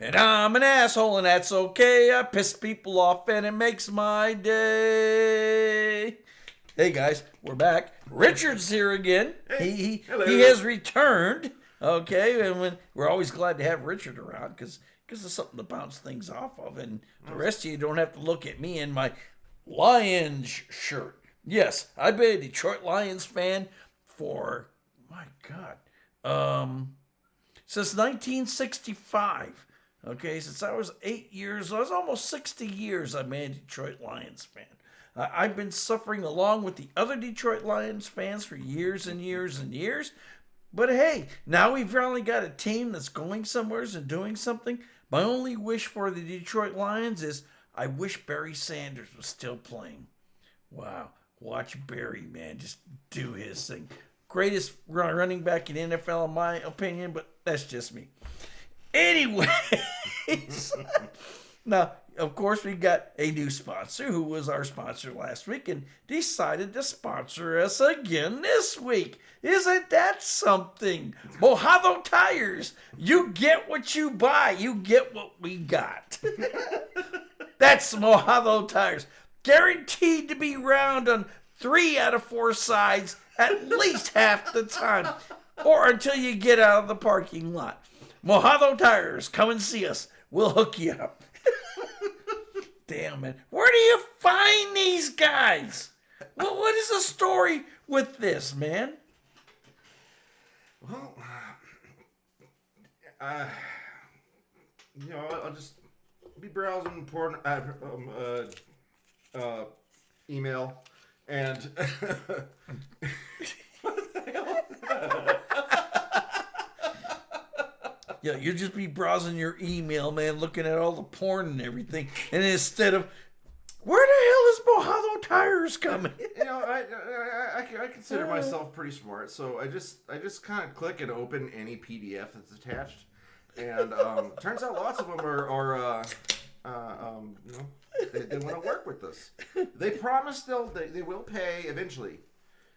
And I'm an asshole, and that's okay. I piss people off, and it makes my day. Hey guys, we're back. Richard's here again. He has returned. Okay, and we're always glad to have Richard around because there's something to bounce things off of, and the rest of you don't have to look at me in my Lions shirt. Yes, I've been a Detroit Lions fan for, my God, since 1965. Okay, since I was 8 years, I was almost 60 years I've been a Detroit Lions fan. I've been suffering along with the other Detroit Lions fans for years and years and years. But hey, now we've finally got a team that's going somewhere and doing something. My only wish for the Detroit Lions is I wish Barry Sanders was still playing. Wow, watch Barry, man, just do his thing. Greatest running back in NFL, in my opinion, but that's just me. Anyways, now, of course, we got a new sponsor who was our sponsor last week and decided to sponsor us again this week. Isn't that something? Mojado Tires. You get what you buy. You get what we got. That's Mojado Tires. Guaranteed to be round on 3 out of 4 sides at least half the time. Or until you get out of the parking lot. Mojado Tires, come and see us. We'll hook you up. Damn, man. Where do you find these guys? What is the story with this, man? Well, I'll just be browsing porn, email, and what the hell? Yeah, you'll just be browsing your email, man, looking at all the porn and everything, and instead of, where the hell is Mojado Tires coming? I consider myself pretty smart, so I just kind of click and open any PDF that's attached, and turns out lots of them are they want to work with us. They promise they will pay eventually,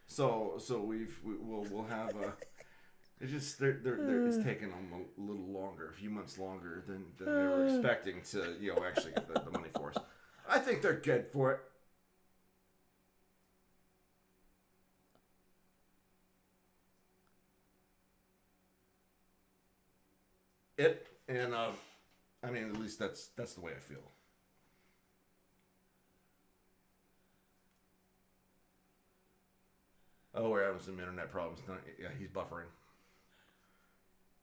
so we'll have a. It's just it's taking them a little longer, a few months longer than they were expecting to actually get the money for us. I think they're good for it. And I mean, at least that's the way I feel. Oh, we're having some internet problems tonight. Yeah, he's buffering.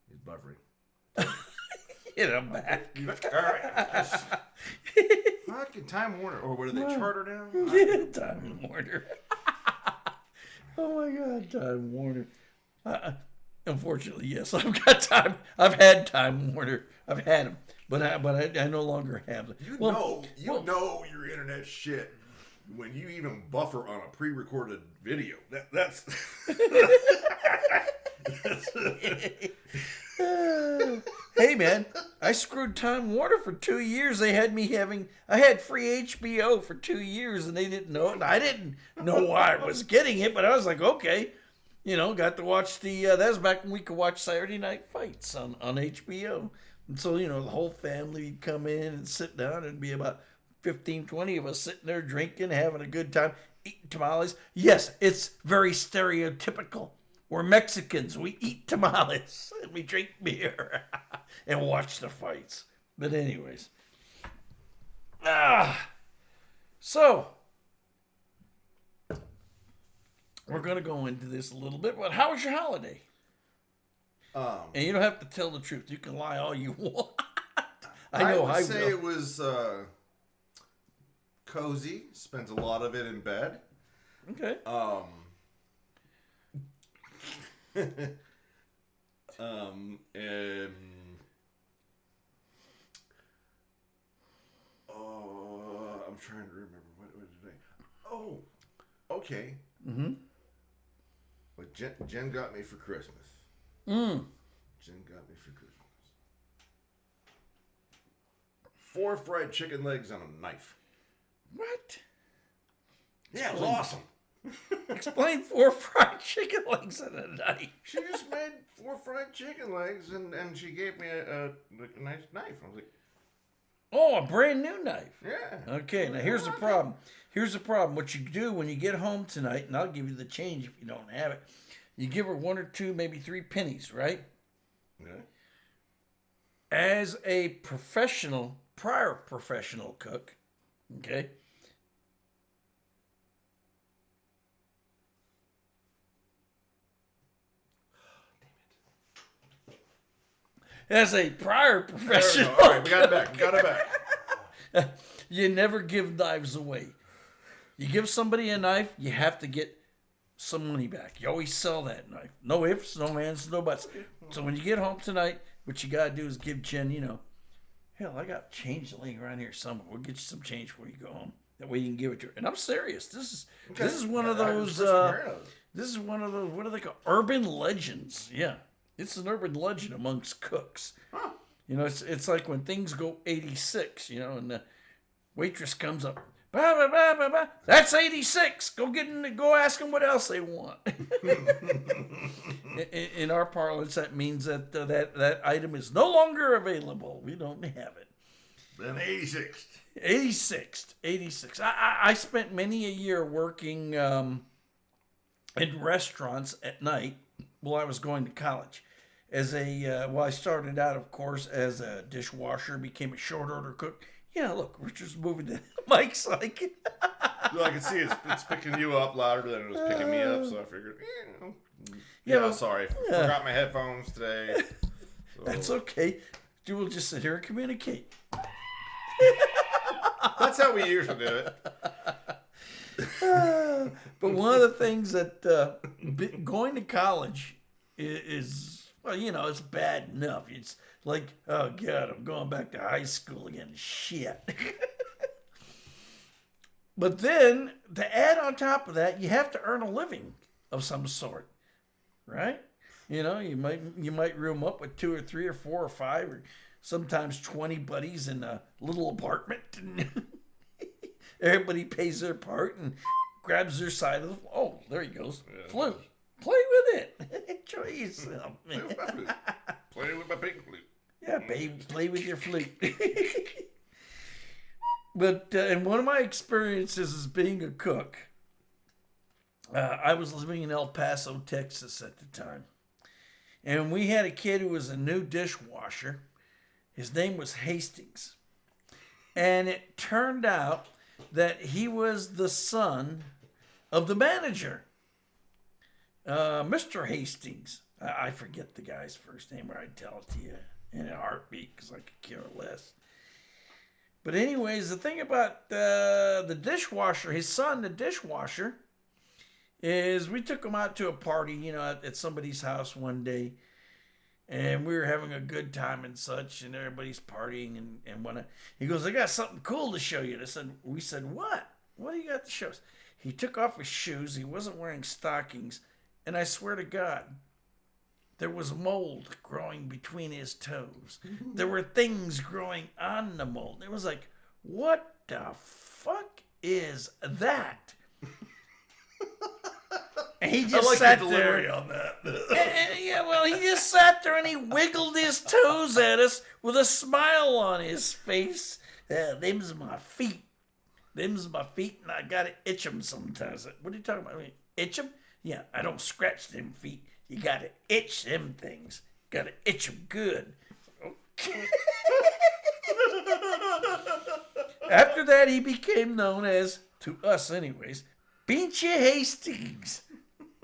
He's buffering. I'm back. All right. Fucking Time Warner. Or what do they charter now? Time Warner. Oh my God, Time Warner. Unfortunately, yes, I've got time. I've had Time Warner. I've had them, but I no longer have them. You know your internet shit when you even buffer on a pre-recorded video. That's. Hey man, I screwed Time Warner for 2 years. I had free HBO for 2 years and they didn't know it. And I didn't know why I was getting it, but I was like, okay, got to watch that was back when we could watch Saturday Night Fights on HBO. And so, the whole family would come in and sit down and be about 15, 20 of us sitting there drinking, having a good time, eating tamales. Yes, it's very stereotypical. We're Mexicans. We eat tamales and we drink beer and watch the fights. But anyways. So, we're going to go into this a little bit. But how was your holiday? And you don't have to tell the truth. You can lie all you want. I would say it was cozy. Spent a lot of it in bed. Okay. And I'm trying to remember what was today. Oh, okay. Mm-hmm. What Jen got me for Christmas. Jen got me for Christmas 4 fried chicken legs on a knife. What? Yeah, it was awesome. Explain 4 fried chicken legs and a knife. She just made 4 fried chicken legs, and she gave me a nice knife. I was like, oh, a brand new knife. yeah. Okay, now here's the problem. Here's the problem. What you do when you get home tonight, and I'll give you the change if you don't have it, you give her 1 or 2, maybe 3 pennies, right? Okay. As a prior professional cook, okay? As a prior professional, All right, we got it back. you never give knives away. You give somebody a knife, you have to get some money back. You always sell that knife. No ifs, no ands, no buts. So when you get home tonight, what you got to do is give Jen, hell, I got change laying around here somewhere. We'll get you some change before you go home. That way you can give it to her. And I'm serious. This is one of those, this is one of those, what do they call, urban legends. Yeah. It's an urban legend amongst cooks. Huh. It's like when things go 86, and the waitress comes up, bah, bah, bah, bah, bah. That's 86. Go ask them what else they want. In our parlance, that means that that item is no longer available. We don't have it. Then 86. 86. I spent many a year working in restaurants at night while I was going to college. I started out, of course, as a dishwasher, became a short order cook. Yeah, look, Richard's moving to Mike's like. Well, I can see it's picking you up louder than it was picking me up, so I figured, sorry. Forgot my headphones today. So. That's okay. We'll just sit here and communicate. That's how we usually do it. But one of the things that going to college is well, it's bad enough. It's like, oh God, I'm going back to high school again. Shit. But then to add on top of that, you have to earn a living of some sort, right? You might room up with 2 or 3 or 4 or 5 or sometimes 20 buddies in a little apartment, and everybody pays their part and grabs their side of the. Oh, there he goes. Yeah. Flute. Play with it. Enjoy yourself. Play with my flute. Play with my pink flute. Yeah, baby, play with your flute. But in one of my experiences as being a cook, I was living in El Paso, Texas at the time. And we had a kid who was a new dishwasher. His name was Hastings. And it turned out that he was the son of the manager, Mr. Hastings. I forget the guy's first name, or I'd tell it to you in a heartbeat because I could care less. But anyways, the thing about the dishwasher, his son, the dishwasher, is we took him out to a party, at somebody's house one day. And we were having a good time and such, and everybody's partying and whatnot. He goes, I got something cool to show you. We said, what? What do you got to show us? He took off his shoes. He wasn't wearing stockings. And I swear to God, there was mold growing between his toes. There were things growing on the mold. It was like, what the fuck is that? And he just sat there. On that. He just sat there and he wiggled his toes at us with a smile on his face. Them's my feet. Them's my feet, and I gotta itch them sometimes. What are you talking about? I mean, itch them? Yeah, I don't scratch them feet. You gotta itch them things. Gotta itch them good. Okay. After that, he became known as, to us anyways, pinche Hastings.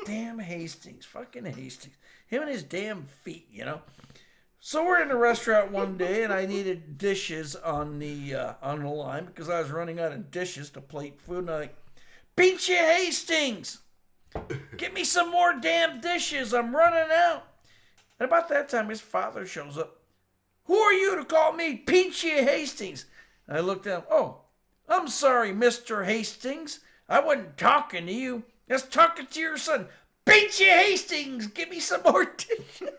Damn Hastings. Fucking Hastings. Him and his damn feet, So we're in a restaurant one day, and I needed dishes on the line because I was running out of dishes to plate food. And I'm like, pinche Hastings, get me some more damn dishes. I'm running out. And about that time, his father shows up. Who are you to call me pinche Hastings? And I looked down. Oh, I'm sorry, Mr. Hastings. I wasn't talking to you. I was talking to your son. Pinche Hastings, give me some more dishes.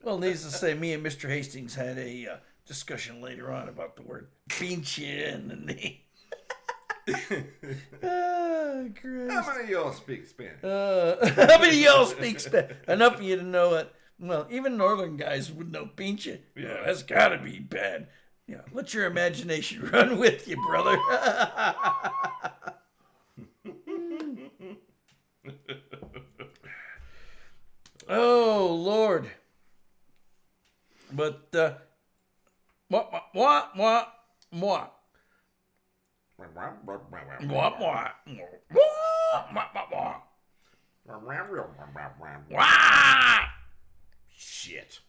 Well, needless to say, me and Mr. Hastings had a discussion later on about the word pinche and the name. Oh, Christ. How many of y'all speak Spanish? How many of y'all speak Spanish? Enough of you to know it. Well, even northern guys would know pinche. Yeah, that's got to be bad. Yeah, let your imagination run with you, brother. Oh, Lord. But, what? Shit.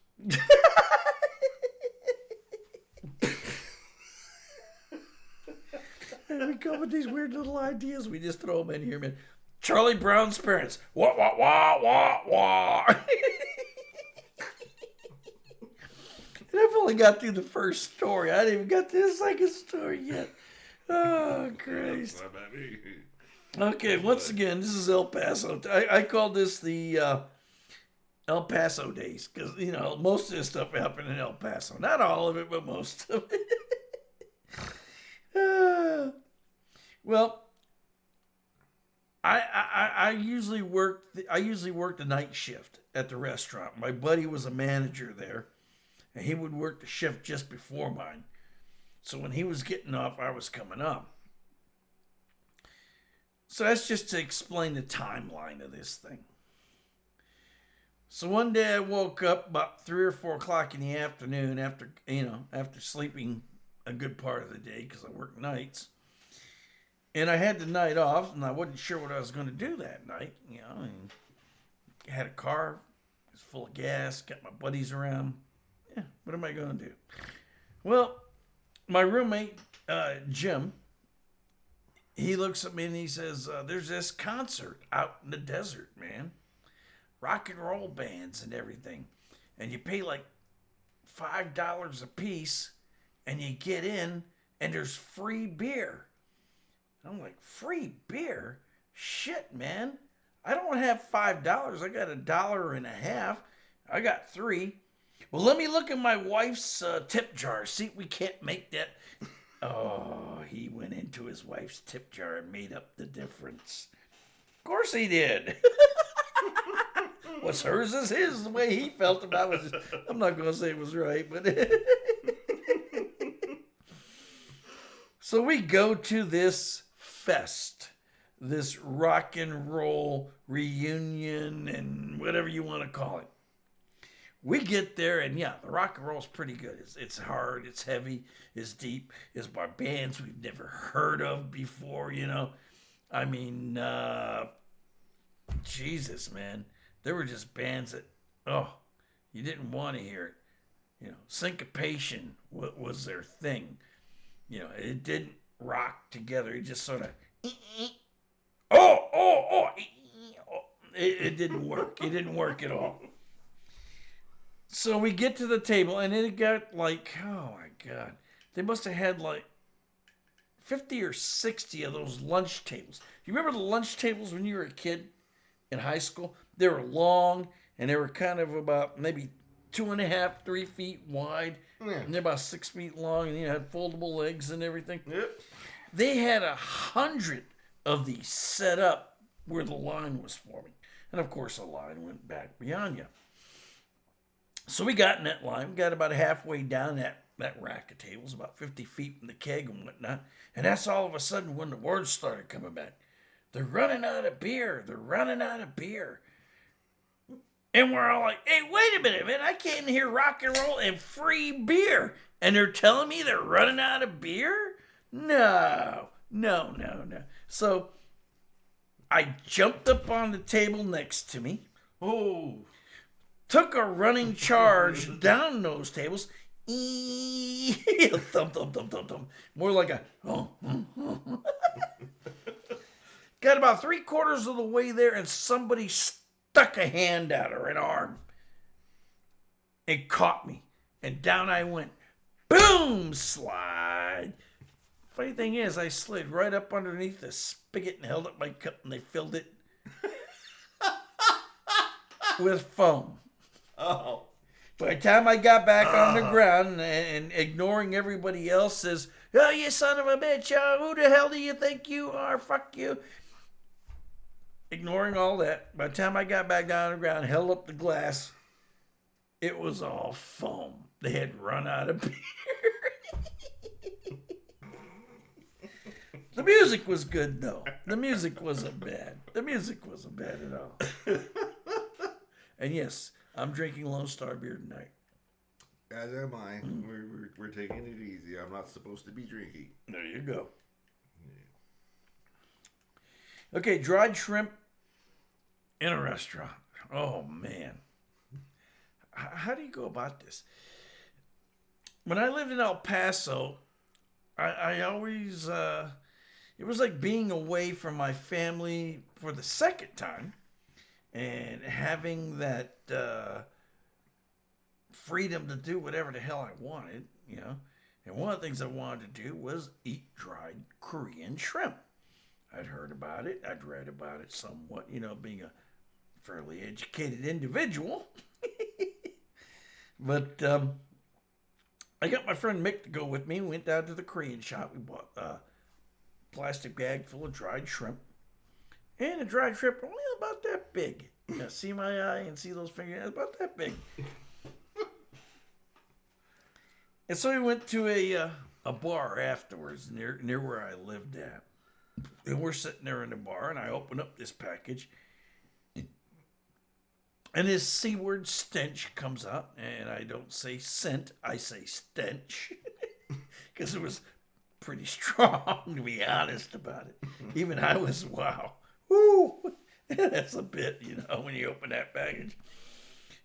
And we come with these weird little ideas. We just throw them in here, man. Charlie Brown's parents. Wah. And I've only got through the first story. I haven't even got to the second story yet. Oh, Christ. Okay, once again, this is El Paso. I call this the El Paso days because, you know, most of this stuff happened in El Paso. Not all of it, but most of it. Well, I usually worked the night shift at the restaurant. My buddy was a manager there, and he would work the shift just before mine. So when he was getting off, I was coming up. So that's just to explain the timeline of this thing. So one day I woke up about 3 or 4 o'clock in the afternoon after sleeping a good part of the day because I work nights. And I had the night off, and I wasn't sure what I was going to do that night. You know, and I had a car, it was full of gas, got my buddies around. Yeah, what am I going to do? Well, my roommate, Jim, he looks at me and he says, there's this concert out in the desert, man. Rock and roll bands and everything. And you pay like $5 a piece, and you get in, and there's free beer. I'm like, free beer? Shit, man. I don't have $5. I got $1.50. I got $3. Well, let me look at my wife's tip jar. See if we can't make that. Oh, he went into his wife's tip jar and made up the difference. Of course he did. What's hers is his. The way he felt about it. I'm not going to say it was right, but... So we go to this fest, this rock and roll reunion and whatever you want to call it. We get there and yeah, the rock and roll's pretty good. It's hard, it's heavy, it's deep, it's by bands we've never heard of before, you know. I mean, Jesus, man. There were just bands that, you didn't want to hear it. You know, syncopation was their thing. You know, it didn't rock together. It just sort of, it didn't work. It didn't work at all. So we get to the table, and it got like, oh my God. They must have had like 50 or 60 of those lunch tables. You remember the lunch tables when you were a kid in high school? They were long, and they were kind of about maybe 2.5, 3 feet wide. Yeah. And they're about 6 feet long, and you had foldable legs and everything. Yep. They had 100 of these set up where the line was forming. And of course, the line went back beyond you. So we got in that line. We got about halfway down that rack of tables, about 50 feet from the keg and whatnot. And that's all of a sudden when the words started coming back. They're running out of beer. They're running out of beer. And we're all like, hey, wait a minute, man. I can't hear rock and roll and free beer. And they're telling me they're running out of beer? No. So I jumped up on the table next to me. Oh. Took a running charge down those tables. Thump, thump, thump, thump, thump. More like a, Got about 3/4 of the way there, and somebody stuck a hand out or an arm. It caught me, and down I went. Boom! Slide. Funny thing is, I slid right up underneath the spigot and held up my cup, and they filled it with foam. Oh. By the time I got back on the ground and ignoring everybody else, says, Oh, you son of a bitch. Who the hell do you think you are? Fuck you. Ignoring all that, by the time I got back down on the ground, held up the glass, it was all foam. They had run out of beer. The music was good, though. The music wasn't bad. The music wasn't bad at all. And yes, I'm drinking Lone Star beer tonight. As am I. We're taking it easy. I'm not supposed to be drinking. There you go. Okay, dried shrimp in a restaurant. Oh, man. How do you go about this? When I lived in El Paso, I always, it was like being away from my family for the second time and having that freedom to do whatever the hell I wanted, you know. And one of the things I wanted to do was eat dried Korean shrimp. I'd heard about it. I'd read about it somewhat, you know, being a fairly educated individual. But I got my friend Mick to go with me. We went down to the Korean shop. We bought a plastic bag full of dried shrimp. And the dried shrimp only about that big. You know, see my eye and see those fingers? About that big. And so we went to a bar afterwards near where I lived at. And we're sitting there in the bar, and I open up this package. And this C-word stench comes out, and I don't say scent, I say stench. Because it was pretty strong, to be honest about it. Even I was, wow. Woo! That's a bit, you know, when you open that package.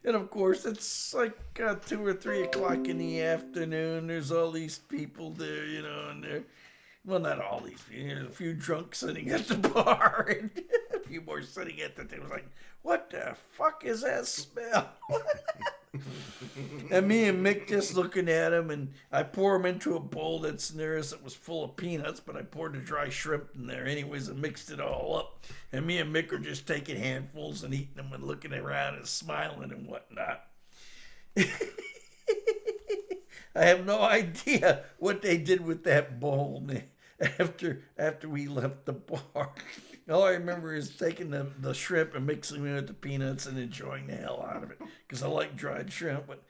And of course, it's like 2 or 3 o'clock in the afternoon. There's all these people there, you know, and they're, well, not all these people. There's a few drunks sitting at the bar, and a few more sitting at the table. Like, what the fuck is that smell? And me and Mick just looking at him, and I pour him into a bowl that's near us that was full of peanuts, but I poured the dry shrimp in there anyways and mixed it all up. And me and Mick are just taking handfuls and eating them and looking around and smiling and whatnot. I have no idea what they did with that bowl, man, after we left the bar. All I remember is taking the shrimp and mixing it with the peanuts and enjoying the hell out of it. Because I like dried shrimp, but...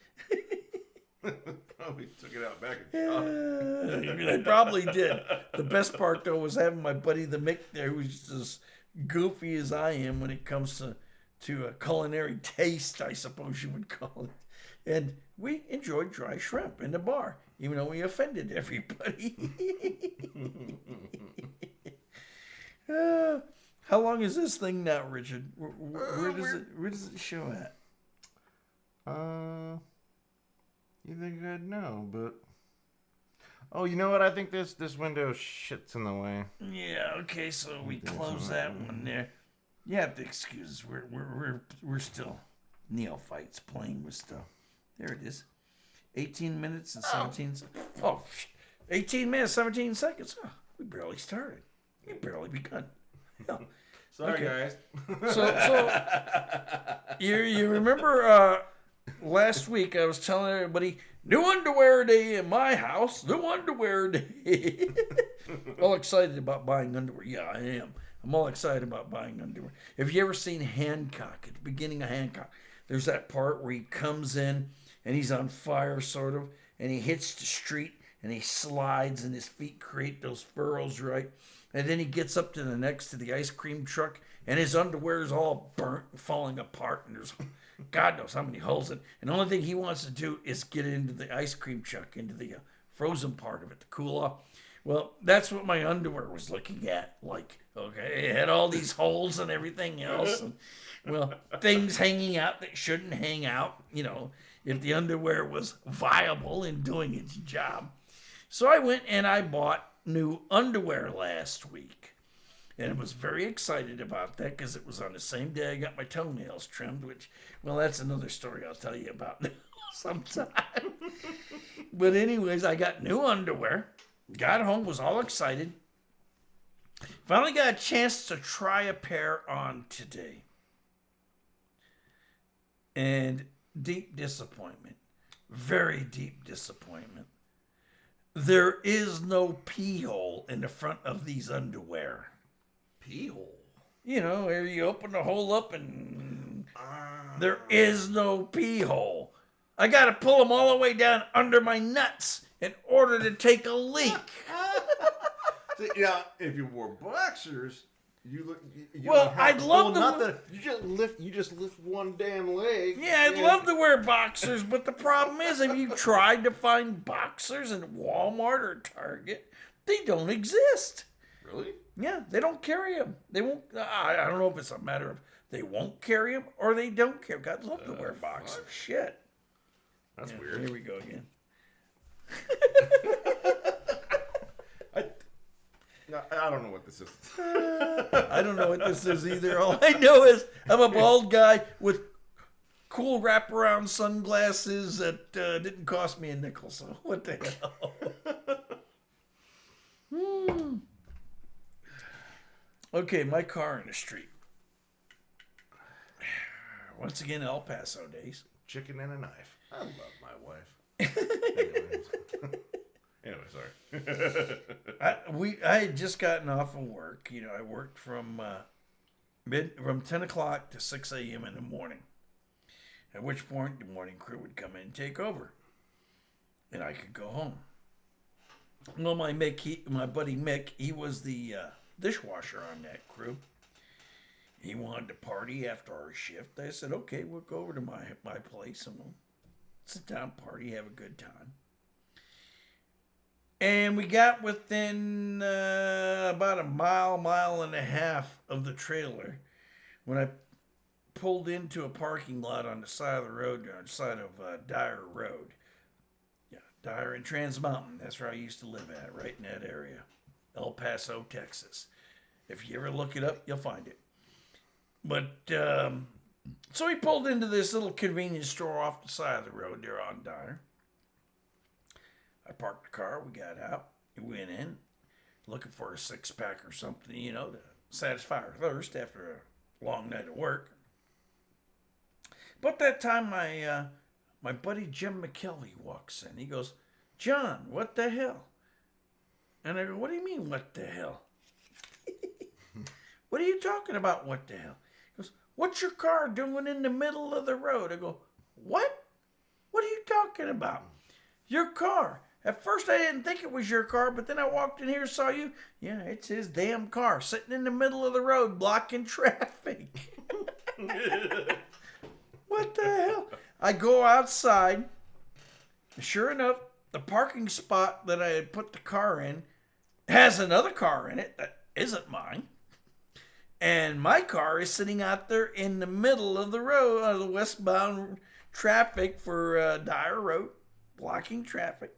Probably took it out back and shot it. I probably did. The best part, though, was having my buddy the Mick there, who's as goofy as I am when it comes to a culinary taste, I suppose you would call it. And we enjoyed dry shrimp in the bar, even though we offended everybody. How long is this thing now, Richard? Where does it show at? You think I'd know, but... Oh, you know what? I think this window shit's in the way. Yeah, okay, so we close that one there. You have to excuse us. We're still neophytes playing with stuff. There it is. 18 minutes and 17 seconds. Oh, 18 minutes, 17 seconds. Oh, we barely started. We barely begun. Oh, sorry, guys. So you remember last week I was telling everybody, new underwear day in my house. New underwear day. All excited about buying underwear. Yeah, I am. I'm all excited about buying underwear. Have you ever seen Hancock? At the beginning of Hancock, there's that part where he comes in and he's on fire, sort of, and he hits the street and he slides and his feet create those furrows, right? And then he gets up to the ice cream truck, and his underwear is all burnt and falling apart, and there's God knows how many holes in it. And the only thing he wants to do is get into the ice cream truck, into the frozen part of it to cool off. Well, that's what my underwear was looking at. Like, okay, it had all these holes and everything else. And, well, things hanging out that shouldn't hang out, you know, if the underwear was viable in doing its job. So I went and I bought new underwear last week. And I was very excited about that because it was on the same day I got my toenails trimmed, which, well, that's another story I'll tell you about sometime. But anyways, I got new underwear. Got home, was all excited. Finally got a chance to try a pair on today. And deep disappointment. Very deep disappointment. There is no pee hole in the front of these underwear. Pee hole? You know, where you open the hole up and there is no pee hole. I got to pull them all the way down under my nuts in order to take a leak. See, yeah, if you wore boxers, you well, I'd love to. You just lift one damn leg. Yeah, I'd love to wear boxers, but the problem is, have you tried to find boxers in Walmart or Target? They don't exist. Really? Yeah, they don't carry them. They won't. I don't know if it's a matter of they won't carry them or they don't carry. I'd love to wear boxers. Fuck. Shit. That's weird. Here we go again. I don't know what this is. I don't know what this is either. All I know is I'm a bald guy with cool wraparound sunglasses that didn't cost me a nickel. So what the hell? Okay, my car in the street. Once again, El Paso days. Chicken and a knife. I love my wife. Anyway, sorry. I had just gotten off of work. You know, I worked from 10 o'clock to 6 a.m. in the morning. At which point, the morning crew would come in and take over, and I could go home. Well, my buddy Mick, he was the dishwasher on that crew. He wanted to party after our shift. I said, okay, we'll go over to my place and we'll sit down, party, have a good time. And we got within about a mile and a half of the trailer when I pulled into a parking lot on the side of the road, on the side of Dyer Road. Yeah, Dyer and Trans Mountain. That's where I used to live at, right in that area. El Paso, Texas. If you ever look it up, you'll find it. But, so we pulled into this little convenience store off the side of the road there on Dyer. I parked the car, we got out, we went in, looking for a six-pack or something, you know, to satisfy our thirst after a long night of work. But that time my buddy Jim McKelvey walks in. He goes, John, what the hell? And I go, what do you mean, what the hell? What are you talking about, what the hell? He goes, what's your car doing in the middle of the road? I go, what? What are you talking about? Your car. At first I didn't think it was your car, but then I walked in here, saw you. Yeah, it's his damn car sitting in the middle of the road blocking traffic. What the hell? I go outside. Sure enough, the parking spot that I had put the car in has another car in it that isn't mine. And my car is sitting out there in the middle of the road, the westbound traffic for Dyer Road, blocking traffic.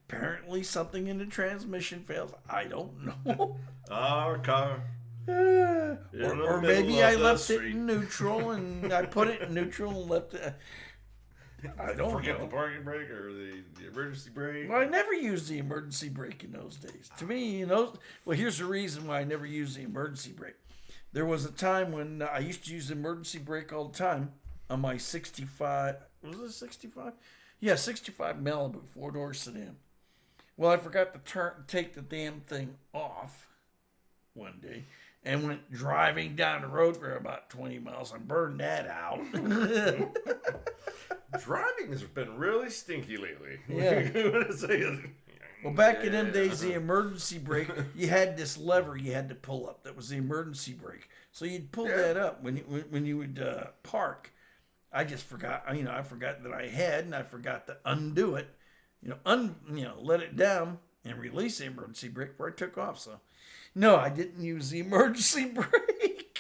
Apparently something in the transmission failed. I don't know. Our car. Or maybe I left it in neutral and I put it in neutral and left it. I don't Forget know. the parking brake or the emergency brake. Well, I never used the emergency brake in those days. To me, well, here's the reason why I never used the emergency brake. There was a time when I used to use the emergency brake all the time on my 65. Was it 65? Yeah, 65 Malibu 4-door sedan. Well, I forgot to take the damn thing off one day and went driving down the road for about 20 miles and burned that out. Driving has been really stinky lately. Yeah. Well, back in them days, the emergency brake, you had this lever you had to pull up. That was the emergency brake. So you'd pull that up when you would park. I just forgot. I forgot that I had, and I forgot to undo it. Let it down and release the emergency brake where I took off. So, no, I didn't use the emergency brake.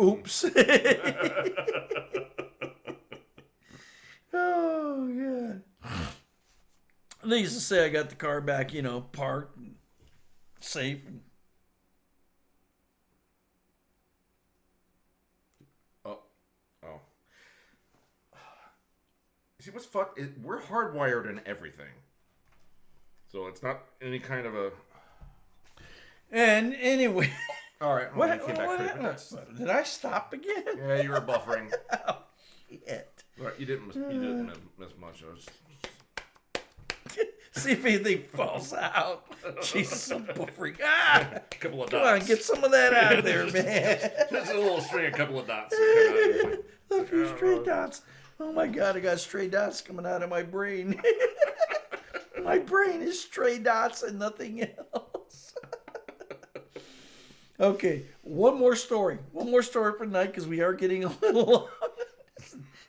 Oops. Oh, God. Needless to say, I got the car back, parked and safe. See, what's fuck? We're hardwired in everything. So it's not any kind of a... And anyway... All right. What did I stop again? Yeah, you were buffering. Oh, shit. Right, You didn't miss much. See if anything falls out. Jesus, some freak. Ah! Couple of Come dots. on, get some of that out of there, man. Just a little string, a couple of dots. A few stray dots. Oh my God, I got stray dots coming out of my brain. My brain is stray dots and nothing else. Okay, one more story. One more story for tonight because we are getting a little long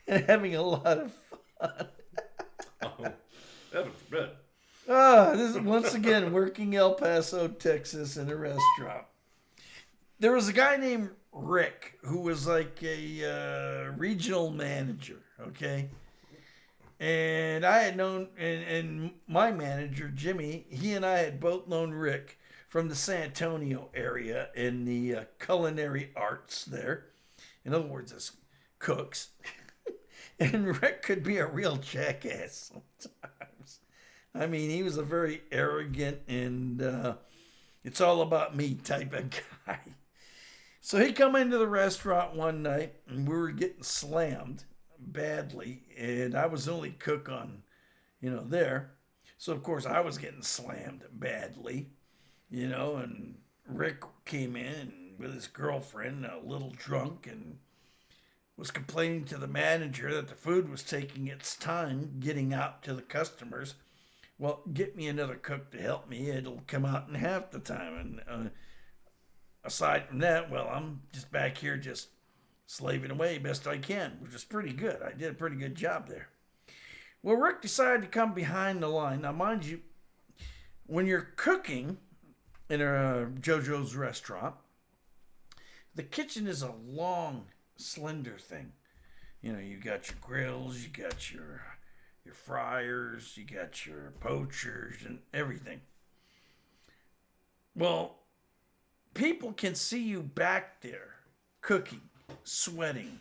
and having a lot of fun. Heaven forbid. This is once again working El Paso, Texas in a restaurant. There was a guy named Rick who was like a regional manager, okay? And I had known, and my manager, Jimmy, he and I had both known Rick from the San Antonio area in the culinary arts there. In other words, as cooks. And Rick could be a real jackass sometimes. I mean, he was a very arrogant and it's all about me type of guy. So he come into the restaurant one night and we were getting slammed badly. And I was the only cook on, there. So, of course, I was getting slammed badly, and Rick came in with his girlfriend, a little drunk, and was complaining to the manager that the food was taking its time getting out to the customers. Well, get me another cook to help me. It'll come out in half the time. And aside from that, well, I'm just back here just slaving away best I can, which is pretty good. I did a pretty good job there. Well, Rick decided to come behind the line. Now, mind you, when you're cooking in a JoJo's restaurant, the kitchen is a long, slender thing. You got your grills, you got your fryers, you got your poachers and everything. Well, people can see you back there cooking, sweating.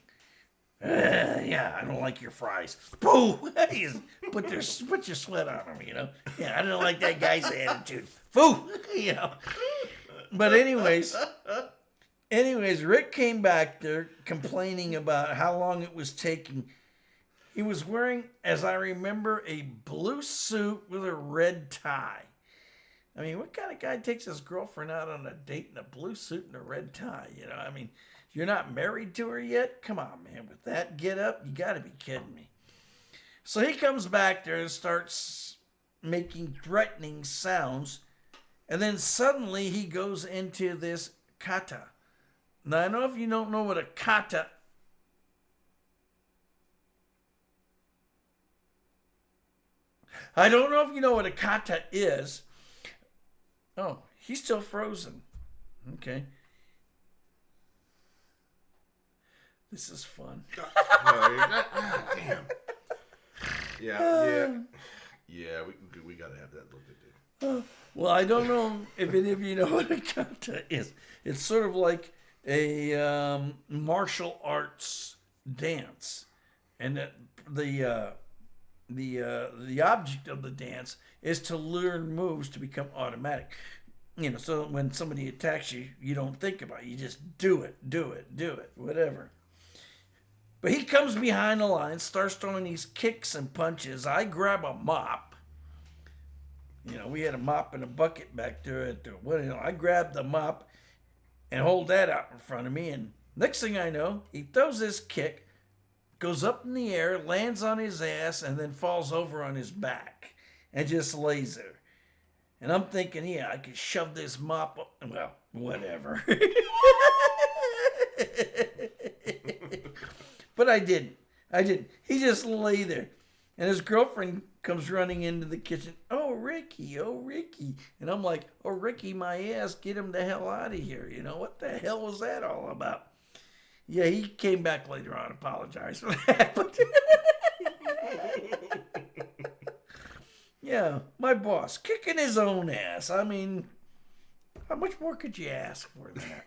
Yeah, I don't like your fries. Boo! Hey, put your sweat on them, Yeah, I don't like that guy's attitude. Boo! But anyways, Rick came back there complaining about how long it was taking. He was wearing, as I remember, a blue suit with a red tie. I mean, what kind of guy takes his girlfriend out on a date in a blue suit and a red tie? I mean, you're not married to her yet? Come on, man. With that get up, you got to be kidding me. So he comes back there and starts making threatening sounds. And then suddenly he goes into this kata. Now, I know if you don't know what a kata I don't know if you know what a kata is. Oh, he's still frozen. Okay. This is fun. Damn. Yeah. We gotta have that look at it. Well, I don't know if any of you know what a kata is. It's sort of like a martial arts dance, and the object of the dance is to learn moves to become automatic. So when somebody attacks you, you don't think about it. You just do it, whatever. But he comes behind the line, starts throwing these kicks and punches. I grab a mop. We had a mop and a bucket back there at the I grabbed the mop and hold that out in front of me. And next thing I know, he throws this kick, goes up in the air, lands on his ass, and then falls over on his back and just lays there. And I'm thinking, yeah, I could shove this mop up. Well, whatever. But I didn't. He just lay there. And his girlfriend comes running into the kitchen. Oh, Ricky. And I'm like, oh, Ricky, my ass, get him the hell out of here. What the hell was that all about? Yeah, he came back later on and apologized for that. But yeah, my boss kicking his own ass. I mean, how much more could you ask for that?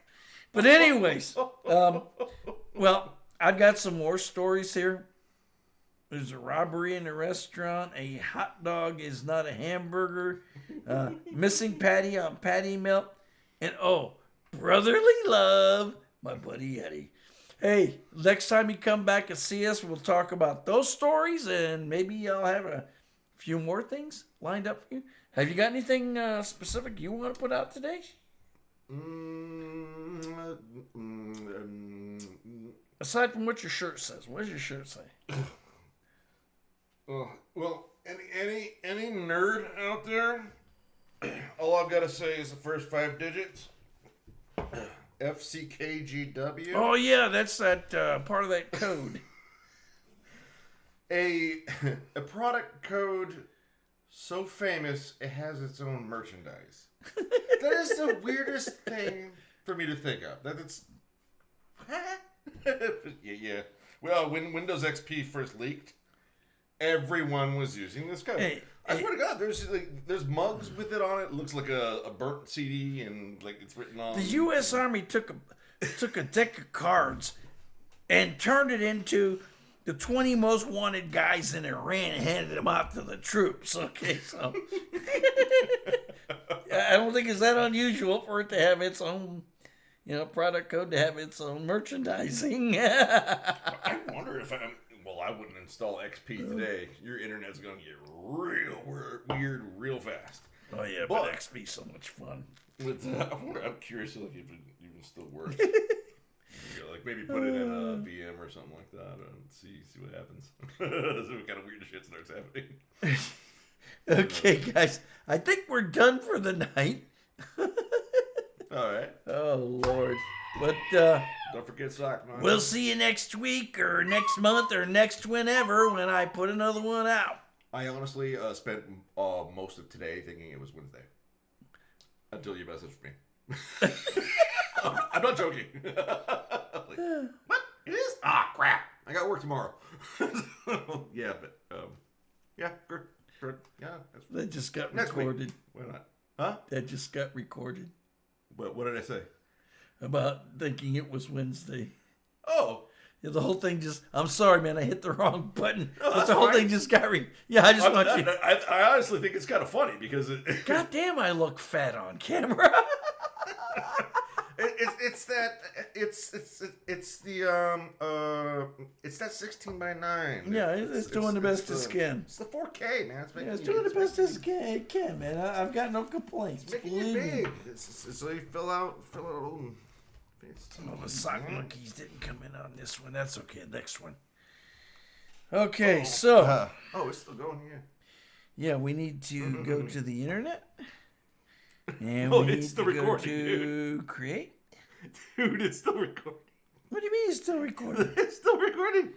But anyways, well, I've got some more stories here. There's a robbery in a restaurant. A hot dog is not a hamburger. Missing patty on patty melt. And brotherly love, my buddy Eddie. Hey, next time you come back and see us, we'll talk about those stories, and maybe I'll have a few more things lined up for you. Have you got anything specific you want to put out today? Aside from what your shirt says, what does your shirt say? Well, any nerd out there, all I've got to say is the first 5 digits. FCKGW. Oh yeah, that's that part of that code. A product code so famous it has its own merchandise. That is the weirdest thing for me to think of. That it's yeah. Well, when Windows XP first leaked, everyone was using this code. I swear to God, there's mugs with it on it. It looks like a burnt CD and like it's written on. The U.S. Army took a deck of cards and turned it into the 20 most wanted guys in Iran and handed them out to the troops. Okay, so I don't think it's that unusual for it to have its own, product code, to have its own merchandising. I wonder if I wouldn't install XP today. Your internet's gonna get real weird real fast. Oh yeah, but XP's so much fun. I'm curious if it even still works. Like maybe put it in a VM or something like that and see what happens. See what kind of weird shit starts happening. Okay, guys, I think we're done for the night. All right. Oh Lord, but don't forget sock, man. We'll see you next week or next month or next whenever when I put another one out. I honestly spent most of today thinking it was Wednesday until you messaged me. I'm not joking. Like, what? It is? Ah, crap. I got work tomorrow. Yeah, but, yeah, good. Yeah. That just got recorded. Why not? Huh? That just got recorded. What did I say? About thinking it was Wednesday. Oh. Yeah, the whole thing I'm sorry, man, I hit the wrong button. No, but the whole thing just got I just want you. I honestly think it's kind of funny because God damn, I look fat on camera. It's that 16:9. Yeah, it's doing the best it can. It's the 4K, man. It's doing the best it can, man. I've got no complaints. It's making it big. So you fill out. Well, the sock monkeys didn't come in on this one. That's okay. Next one. Okay, so. It's still going here. Yeah, we need to go to the internet. And we need to go to create. Dude, it's still recording. What do you mean it's still recording? It's still recording.